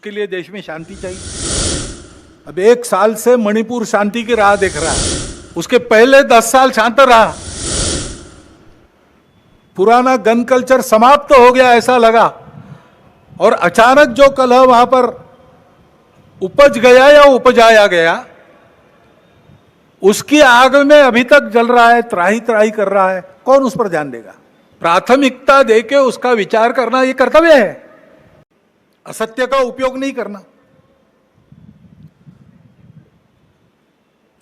उसके लिए देश में शांति चाहिए। अब 1 साल से मणिपुर शांति की राह देख रहा है, उसके पहले 10 साल शांत रहा। पुराना गन कल्चर समाप्त हो गया ऐसा लगा, और अचानक जो कलह वहां पर उपज गया या उपजाया गया, उसकी आग में अभी तक जल रहा है, त्राही त्राही कर रहा है। कौन उस पर ध्यान देगा? प्राथमिकता देके उसका विचार करना यह कर्तव्य है, असत्य का उपयोग नहीं करना।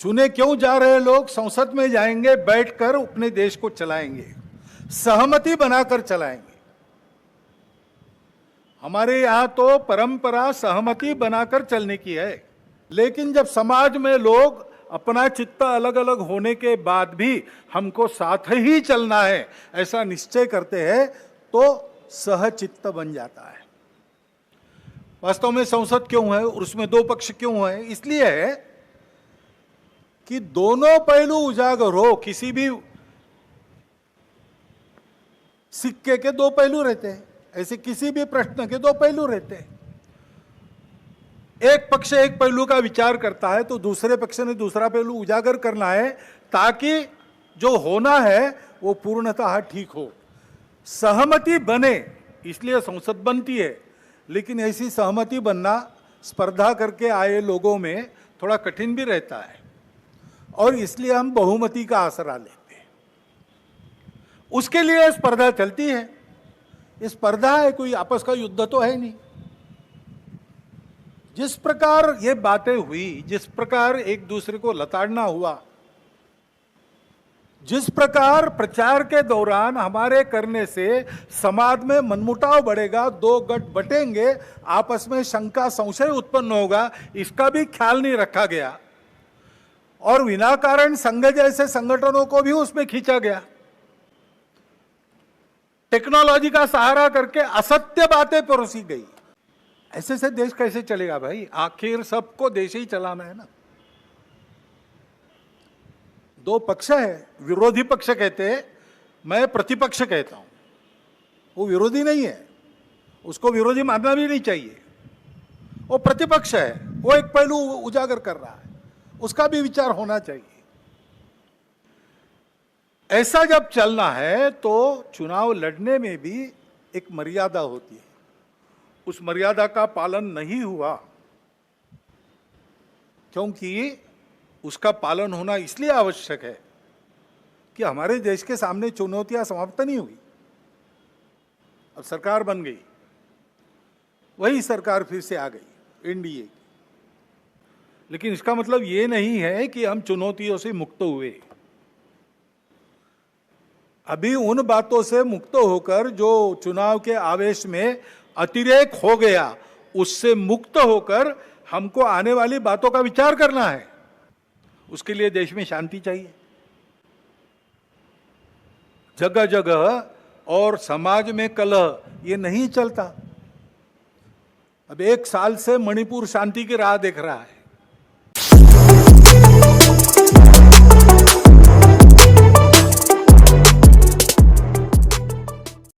चुने क्यों जा रहे लोग संसद में जाएंगे, बैठकर अपने देश को चलाएंगे, सहमति बनाकर चलाएंगे। हमारे यहां तो परंपरा सहमति बनाकर चलने की है, लेकिन जब समाज में लोग अपना चित्त अलग अलग होने के बाद भी हमको साथ ही चलना है ऐसा निश्चय करते हैं, तो सहचित्त बन जाता है। वास्तव में संसद क्यों है और उसमें 2 पक्ष क्यों है? इसलिए है कि दोनों पहलू उजागर हो। किसी भी सिक्के के 2 पहलू रहते हैं, ऐसे किसी भी प्रश्न के 2 पहलू रहते हैं। एक पक्ष एक पहलू का विचार करता है तो दूसरे पक्ष ने दूसरा पहलू उजागर करना है, ताकि जो होना है वो पूर्णतः ठीक हो, सहमति बने। इसलिए संसद बनती है, लेकिन ऐसी सहमति बनना स्पर्धा करके आए लोगों में थोड़ा कठिन भी रहता है, और इसलिए हम बहुमति का आसरा लेते हैं। उसके लिए स्पर्धा चलती है। ये स्पर्धा है, कोई आपस का युद्ध तो है नहीं। जिस प्रकार ये बातें हुई, जिस प्रकार एक दूसरे को लताड़ना हुआ, जिस प्रकार प्रचार के दौरान हमारे करने से समाज में मनमुटाव बढ़ेगा, 2 गठ बटेंगे, आपस में शंका संशय उत्पन्न होगा, इसका भी ख्याल नहीं रखा गया, और विनाकारण संघ जैसे संगठनों को भी उसमें खींचा गया। टेक्नोलॉजी का सहारा करके असत्य बातें परोसी गई। ऐसे से देश कैसे चलेगा भाई? आखिर सबको देश ही चलाना है ना। 2 पक्ष है, विरोधी पक्ष कहते हैं, मैं प्रतिपक्ष कहता हूं। वो विरोधी नहीं है, उसको विरोधी मानना भी नहीं चाहिए। वो प्रतिपक्ष है, वो एक पहलू उजागर कर रहा है, उसका भी विचार होना चाहिए। ऐसा जब चलना है तो चुनाव लड़ने में भी एक मर्यादा होती है। उस मर्यादा का पालन नहीं हुआ, क्योंकि उसका पालन होना इसलिए आवश्यक है कि हमारे देश के सामने चुनौतियां समाप्त नहीं हुई। अब सरकार बन गई, वही सरकार फिर से आ गई, एनडीए की। लेकिन इसका मतलब ये नहीं है कि हम चुनौतियों से मुक्त हुए। अभी उन बातों से मुक्त होकर, जो चुनाव के आवेश में अतिरेक हो गया, उससे मुक्त होकर हमको आने वाली बातों का विचार करना है। उसके लिए देश में शांति चाहिए। जगह जगह और समाज में कलह ये नहीं चलता। अब 1 साल से मणिपुर शांति की राह देख रहा है,